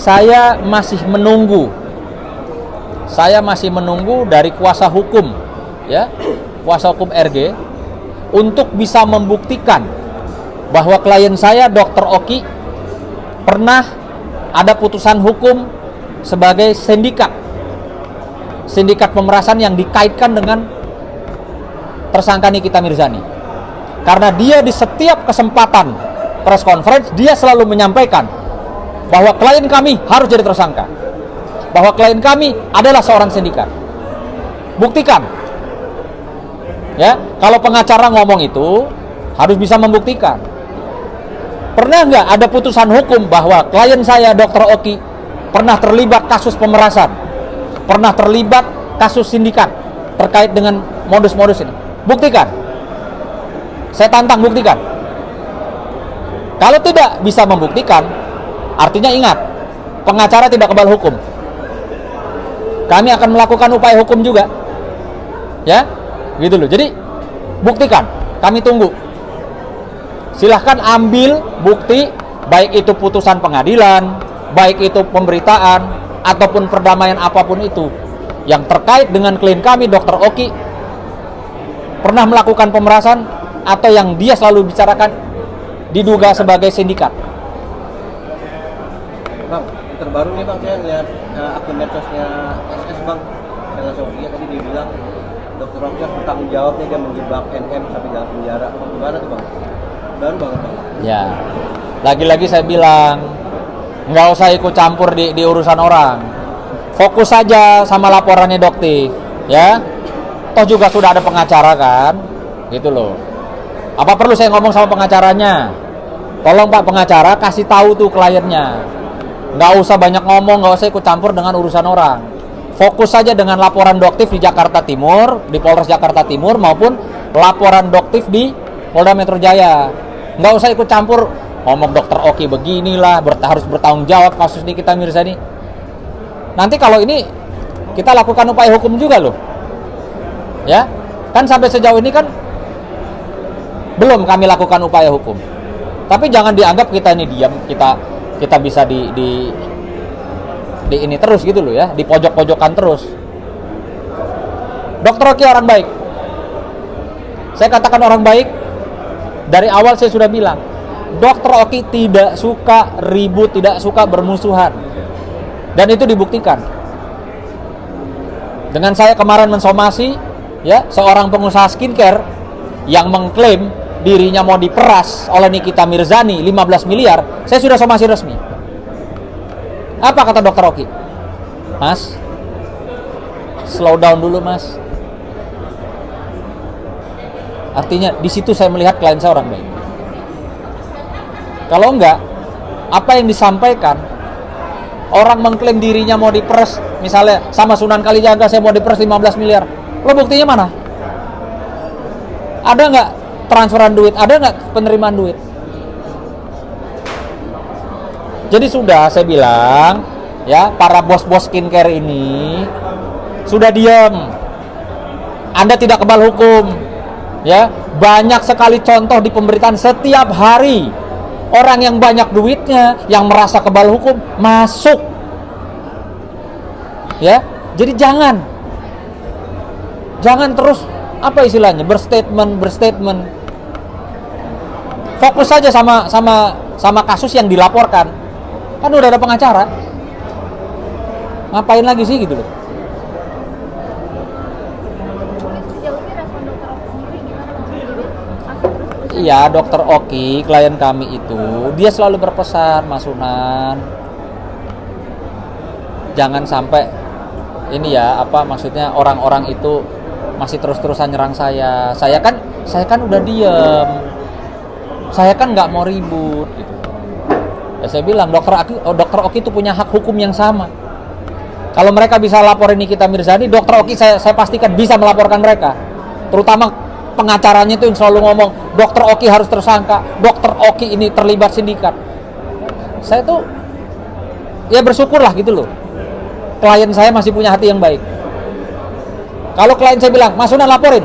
saya masih menunggu dari kuasa hukum, ya, kuasa hukum RG untuk bisa membuktikan bahwa klien saya Dr. Oki pernah ada putusan hukum sebagai sindikat pemerasan yang dikaitkan dengan tersangka Nikita Mirzani. Karena dia di setiap kesempatan press conference dia selalu menyampaikan bahwa klien kami harus jadi tersangka, bahwa klien kami adalah seorang sindikat. Buktikan, ya. Kalau pengacara ngomong itu harus bisa membuktikan. Pernah nggak ada putusan hukum bahwa klien saya Dr. Oki pernah terlibat kasus pemerasan, pernah terlibat kasus sindikat terkait dengan modus-modus ini? Buktikan. Saya tantang, buktikan. Kalau tidak bisa membuktikan, artinya ingat, pengacara tidak kebal hukum. Kami akan melakukan upaya hukum juga, ya, gitu loh. Jadi buktikan, kami tunggu. Silahkan ambil bukti, baik itu putusan pengadilan, baik itu pemberitaan, ataupun perdamaian apapun itu yang terkait dengan klien kami Dr. Oki pernah melakukan pemerasan atau yang dia selalu bicarakan diduga sebagai sindikat. Bang, terbaru nih Bang, saya lihat akun medsosnya SS Bang, saya Sofia tadi dia bilang Dr. Oki harus bertanggung jawab nih, dia menjebak NM sampai dalam penjara. Gimana tuh Bang? Baru banget Bang. Ya, lagi-lagi saya bilang nggak usah ikut campur di urusan orang. Fokus saja sama laporannya Doktif, ya. Toh juga sudah ada pengacara kan, gitu loh. Apa perlu saya ngomong sama pengacaranya? Tolong Pak pengacara kasih tahu tuh kliennya. Nggak usah banyak ngomong, nggak usah ikut campur dengan urusan orang. Fokus saja dengan laporan Doktif di Jakarta Timur, di Polres Jakarta Timur, maupun laporan Doktif di Polda Metro Jaya. Nggak usah ikut campur ngomong Dr. Oki beginilah, harus bertanggung jawab kasus Nikita Mirzani. Nanti kalau ini kita lakukan upaya hukum juga loh, ya kan. Sampai sejauh ini kan belum kami lakukan upaya hukum, tapi jangan dianggap kita ini diam, kita bisa di ini terus gitu loh, ya, di pojok-pojokan terus. Dr. Oki orang baik, saya katakan orang baik. Dari awal saya sudah bilang, Dr. Oki tidak suka ribut, tidak suka bermusuhan. Dan itu dibuktikan. Dengan saya kemarin mensomasi, ya, seorang pengusaha skincare yang mengklaim dirinya mau diperas oleh Nikita Mirzani 15 miliar, saya sudah somasi resmi. Apa kata Dr. Oki? Mas, slow down dulu Mas. Artinya di situ saya melihat klien saya orang baik. Kalau enggak, apa yang disampaikan, orang mengklaim dirinya mau diperes, misalnya sama Sunan Kalijaga saya mau diperes 15 miliar. Lo buktinya mana? Ada nggak transferan duit? Ada nggak penerimaan duit? Jadi sudah saya bilang, ya, para bos-bos skincare ini sudah diam. Anda tidak kebal hukum, ya. Banyak sekali contoh di pemberitaan setiap hari. Orang yang banyak duitnya, yang merasa kebal hukum, masuk. Ya, jadi jangan terus apa istilahnya berstatement. Fokus saja sama kasus yang dilaporkan. Kan udah ada pengacara. Ngapain lagi sih gitu loh? Iya, Dr. Oki, klien kami itu, dia selalu berpesan, Mas Sunan, jangan sampai ini ya, apa maksudnya, orang-orang itu masih terus-terusan nyerang saya. Saya kan udah diem, saya kan nggak mau ribut gitu. Ya saya bilang, Dr. Oki itu punya hak hukum yang sama. Kalau mereka bisa laporin Nikita Mirzani, Dr. Oki saya pastikan bisa melaporkan mereka, terutama pengacaranya itu yang selalu ngomong Dr. Oki harus tersangka, Dr. Oki ini terlibat sindikat. Saya tuh ya bersyukurlah gitu loh, klien saya masih punya hati yang baik. Kalau klien saya bilang, Mas Sunan laporin,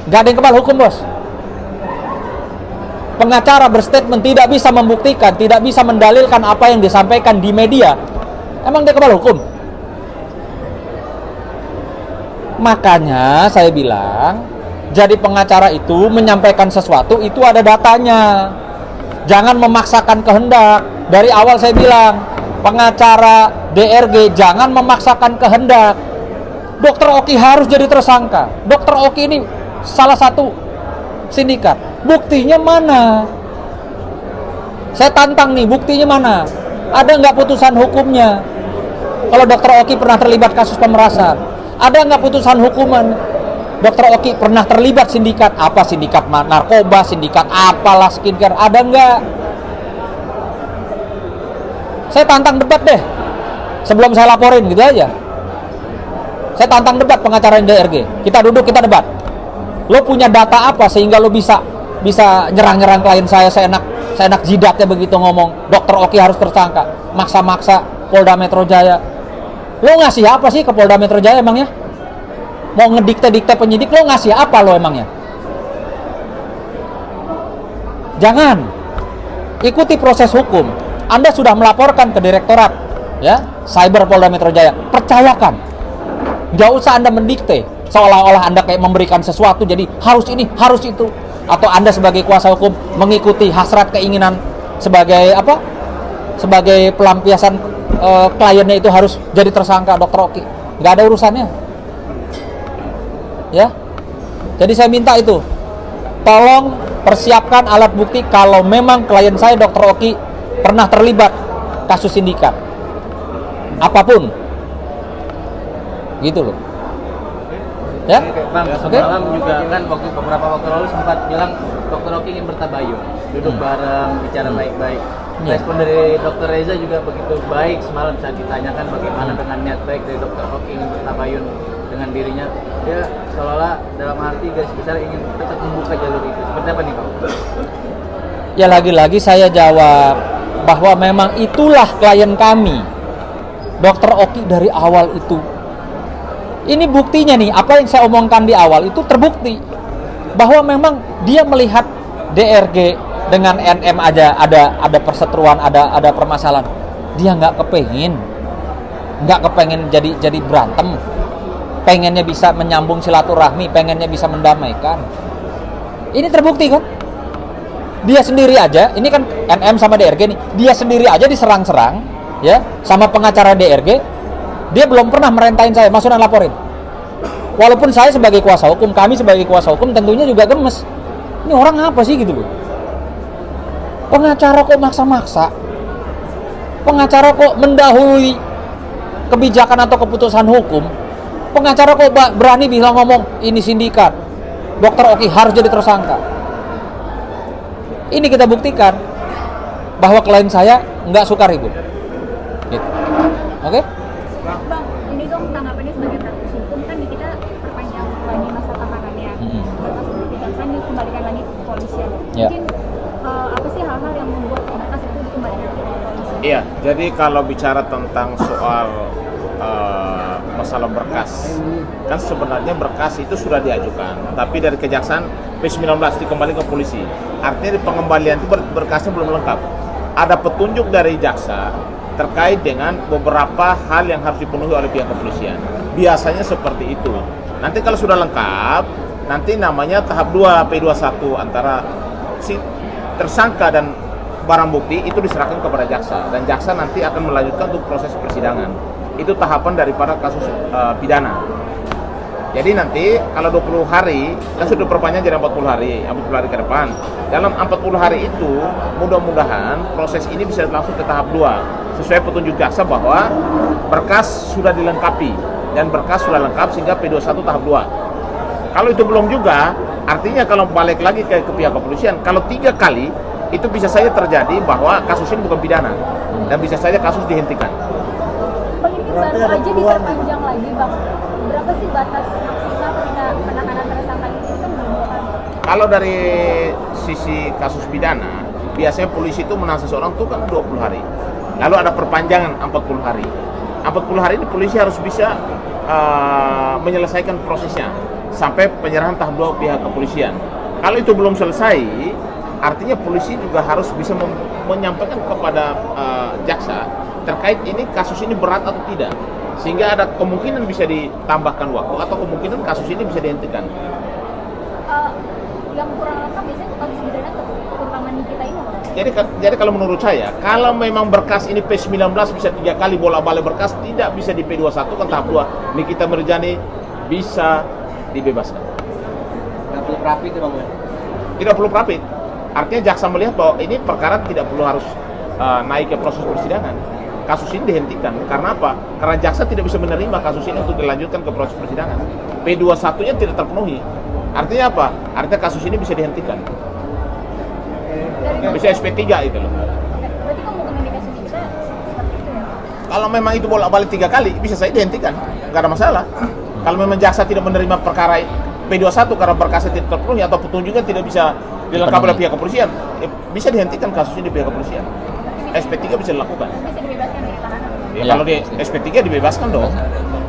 nggak ada yang kebal hukum bos. pengacara berstatement tidak bisa membuktikan, tidak bisa mendalilkan apa yang disampaikan di media, emang dia kebal hukum? Makanya saya bilang, jadi pengacara itu menyampaikan sesuatu itu ada datanya. Jangan memaksakan kehendak. Dari awal saya bilang, pengacara DRG jangan memaksakan kehendak. Dokter Oki harus jadi tersangka. Dokter Oki ini salah satu sindikat. Buktinya mana? Saya tantang nih, buktinya mana? Ada nggak putusan hukumnya? Kalau Dokter Oki pernah terlibat kasus pemerasan, ada nggak putusan hukuman? Dokter Oki pernah terlibat sindikat apa? Sindikat narkoba, sindikat apalah skincare, ada nggak? Saya tantang debat deh, sebelum saya laporin gitu aja. Saya tantang debat pengacara DRG. Kita duduk, kita debat. Lo punya data apa sehingga lo bisa nyerang-nyerang klien saya enak jidatnya begitu ngomong. Dokter Oki harus tersangka, maksa-maksa Polda Metro Jaya. Lo ngasih apa sih ke Polda Metro Jaya emangnya? Mau ngedikte-dikte penyidik, lo ngasih apa lo emangnya? Jangan. Ikuti proses hukum. Anda sudah melaporkan ke direktorat ya, Cyber Polda Metro Jaya. Percayakan. Gak usah Anda mendikte seolah-olah Anda kayak memberikan sesuatu jadi harus ini, harus itu. Atau Anda sebagai kuasa hukum mengikuti hasrat keinginan sebagai apa? Sebagai pelampiasan kliennya itu harus jadi tersangka Dokter Oki. Gak ada urusannya. Ya, jadi saya minta itu, tolong persiapkan alat bukti kalau memang klien saya Dokter Oki pernah terlibat kasus sindikat, apapun, gitu loh. Ya, Bang, semalam juga kan beberapa waktu lalu sempat bilang Dokter Oki ingin bertabayun, duduk bareng, bicara baik-baik. Respon dari Dokter Reza juga begitu baik semalam saat ditanyakan bagaimana dengan niat baik dari Dokter Oki ingin bertabayun dengan dirinya. Dia seolah-olah dalam arti garis besar ingin tetap membuka jalur itu. Seperti apa nih Pak? Ya lagi-lagi saya jawab bahwa memang itulah klien kami, Dokter Oki dari awal itu. Ini buktinya nih, apa yang saya omongkan di awal itu terbukti bahwa memang dia melihat DRG dengan NM aja ada perseteruan, ada permasalahan. Dia nggak kepengen jadi berantem. Pengennya bisa menyambung silaturahmi, pengennya bisa mendamaikan. Ini terbukti kan? Dia sendiri aja, ini kan NM sama DRG nih, dia sendiri aja diserang-serang ya sama pengacara DRG. Dia belum pernah merintahin saya, masukan laporin. Walaupun saya sebagai kuasa hukum, kami sebagai kuasa hukum tentunya juga gemes. Ini orang apa sih gitu loh? Pengacara kok maksa-maksa? Pengacara kok mendahului kebijakan atau keputusan hukum? Pengacara kok berani bilang ngomong ini sindikat, Dokter Oki harus jadi tersangka. Ini kita buktikan bahwa klien saya nggak suka ribut. Gitu. Oke? Bang, ini dong tanggapannya sebagai praktisi hukum kan kita perpanjang lagi masa tahanannya. Berkas itu dikejaksaan dikembalikan lagi ke kepolisian. Ya. Mungkin apa sih hal-hal yang membuat berkas itu dikembalikan ke kepolisian? Iya, jadi kalau bicara tentang soal masalah berkas, kan sebenarnya berkas itu sudah diajukan, tapi dari kejaksaan P19 dikembali ke polisi. Artinya di pengembalian itu berkasnya belum lengkap. Ada petunjuk dari jaksa terkait dengan beberapa hal yang harus dipenuhi oleh pihak kepolisian. Biasanya seperti itu. Nanti kalau sudah lengkap, nanti namanya tahap 2 P21 antara si tersangka dan barang bukti itu diserahkan kepada jaksa, dan jaksa nanti akan melanjutkan untuk proses persidangan. Itu tahapan daripada kasus pidana. Jadi nanti kalau 20 hari, kan sudah perpanjang jadi 40 hari ke depan. Dalam 40 hari itu, mudah-mudahan proses ini bisa langsung ke tahap 2 sesuai petunjuk jaksa bahwa berkas sudah dilengkapi dan berkas sudah lengkap sehingga P21 tahap 2. Kalau itu belum juga, artinya kalau balik lagi ke pihak kepolisian, kalau 3 kali itu bisa saja terjadi bahwa kasus ini bukan pidana dan bisa saja kasus dihentikan. Bang, ini baru aja diperpanjang lagi Bang. Berapa sih batas maksimal ketika penahanan tersangka ini kan belum kan? Kalau dari sisi kasus pidana, biasanya polisi itu menahan seseorang itu kan 20 hari. Lalu ada perpanjangan 40 hari. 40 hari ini polisi harus bisa menyelesaikan prosesnya sampai penyerahan tahap 2 pihak kepolisian. Kalau itu belum selesai, artinya polisi juga harus bisa menyampaikan kepada jaksa terkait ini kasus ini berat atau tidak, sehingga ada kemungkinan bisa ditambahkan waktu atau kemungkinan kasus ini bisa dihentikan. Yang kurang lengkap biasanya kasus pidana terutama di kita ini Pak. Jadi kalau menurut saya, kalau memang berkas ini P19 bisa 3 kali bolak-balik berkas, tidak bisa di P21 kan tahap 2, Nikita Mirzani bisa dibebaskan. Nggak perlu rapid ya Bang ya? Tidak perlu rapid. Artinya jaksa melihat bahwa ini perkara tidak perlu harus naik ke proses persidangan. Kasus ini dihentikan. Karena apa? Karena jaksa tidak bisa menerima kasus ini untuk dilanjutkan ke proses persidangan. P21-nya tidak terpenuhi. Artinya apa? Artinya kasus ini bisa dihentikan. Bisa SP3 itu loh. Berarti kemungkinan di kasus kita seperti itu ya? Kalau memang itu bolak-balik 3 kali, bisa saja dihentikan. Nggak ada masalah. Kalau memang jaksa tidak menerima perkara P21 karena berkasnya tidak terpenuhi atau petunjuknya tidak bisa dilengkapi oleh pihak kepolisian, bisa dihentikan kasusnya di pihak kepolisian. SP3 bisa dilakukan. Bisa dibebaskan dari tahanan. Ya, kalau di SP3 dibebaskan dong.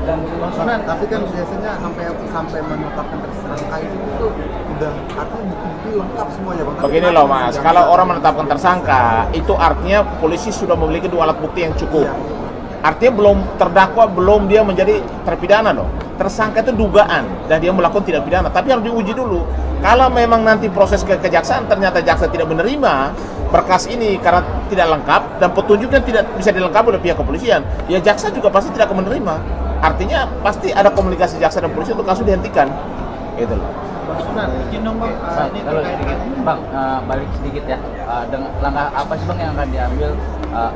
Tapi kan biasanya sampai menetapkan tersangka itu udah artinya bukti lengkap semuanya Bang. Begini loh Mas, kalau orang menetapkan tersangka, itu artinya polisi sudah memiliki 2 alat bukti yang cukup. Artinya belum terdakwa, belum dia menjadi terpidana dong. Tersangka itu dugaan dan dia melakukan tindak pidana, tapi harus diuji dulu. Kalau memang nanti proses kejaksaan ternyata jaksa tidak menerima berkas ini karena tidak lengkap dan petunjuknya tidak bisa dilengkapi oleh pihak kepolisian, ya jaksa juga pasti tidak akan menerima. Artinya pasti ada komunikasi jaksa dan polisi untuk kasus dihentikan. Gitu loh. Bang, balik sedikit ya. Dengan langkah apa sih Bang yang akan diambil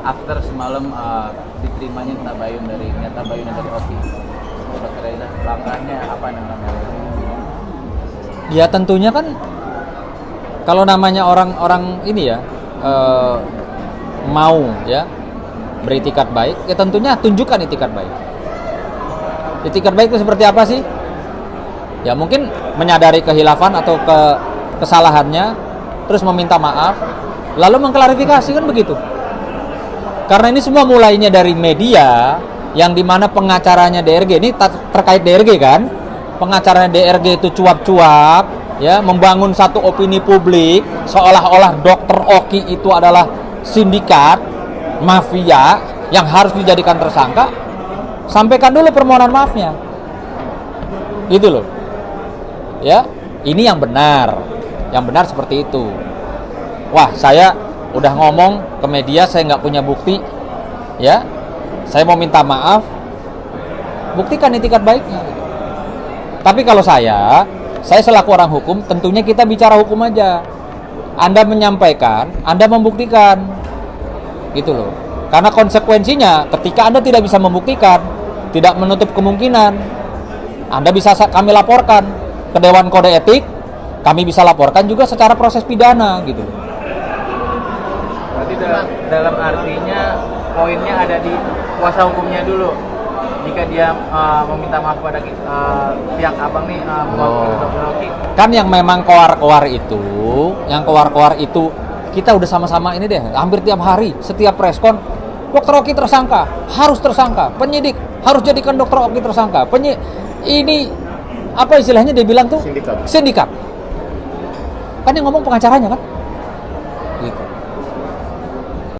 after semalam diterimanya tabayun dari OPI? Dr. Reza, langkahnya apa yang akan diambil? Ya tentunya kan kalau namanya orang-orang ini ya mau ya beritikat baik, ya tentunya tunjukkan itikat baik. Itikat baik itu seperti apa sih? Ya mungkin menyadari kehilafan atau kesalahannya, terus meminta maaf, lalu mengklarifikasi, kan begitu. Karena ini semua mulainya dari media, yang dimana pengacaranya DRG, ini terkait DRG kan, pengacaranya DRG itu cuap-cuap, ya membangun satu opini publik, seolah-olah Dr. Oki itu adalah sindikat, mafia, yang harus dijadikan tersangka. Sampaikan dulu permohonan maafnya, gitu loh. Ya, ini yang benar seperti itu. Wah, saya udah ngomong ke media, saya nggak punya bukti, ya, saya mau minta maaf, buktikan itikat baiknya. Tapi kalau saya selaku orang hukum, tentunya kita bicara hukum aja. Anda menyampaikan, Anda membuktikan, gitu loh. Karena konsekuensinya, ketika Anda tidak bisa membuktikan, tidak menutup kemungkinan, Anda bisa kami laporkan ke Dewan Kode Etik, kami bisa laporkan juga secara proses pidana, gitu. Berarti dalam artinya poinnya ada di kuasa hukumnya dulu. Jika dia meminta maaf pada pihak abang nih, mewakili Dr. Oki. Kan yang memang koar-koar itu, kita udah sama-sama ini deh, hampir tiap hari, setiap preskon, Dr. Oki tersangka, harus tersangka, penyidik harus jadikan Dr. Oki tersangka, ini apa istilahnya dia bilang tuh? Sindikat. Kan yang ngomong pengacaranya kan?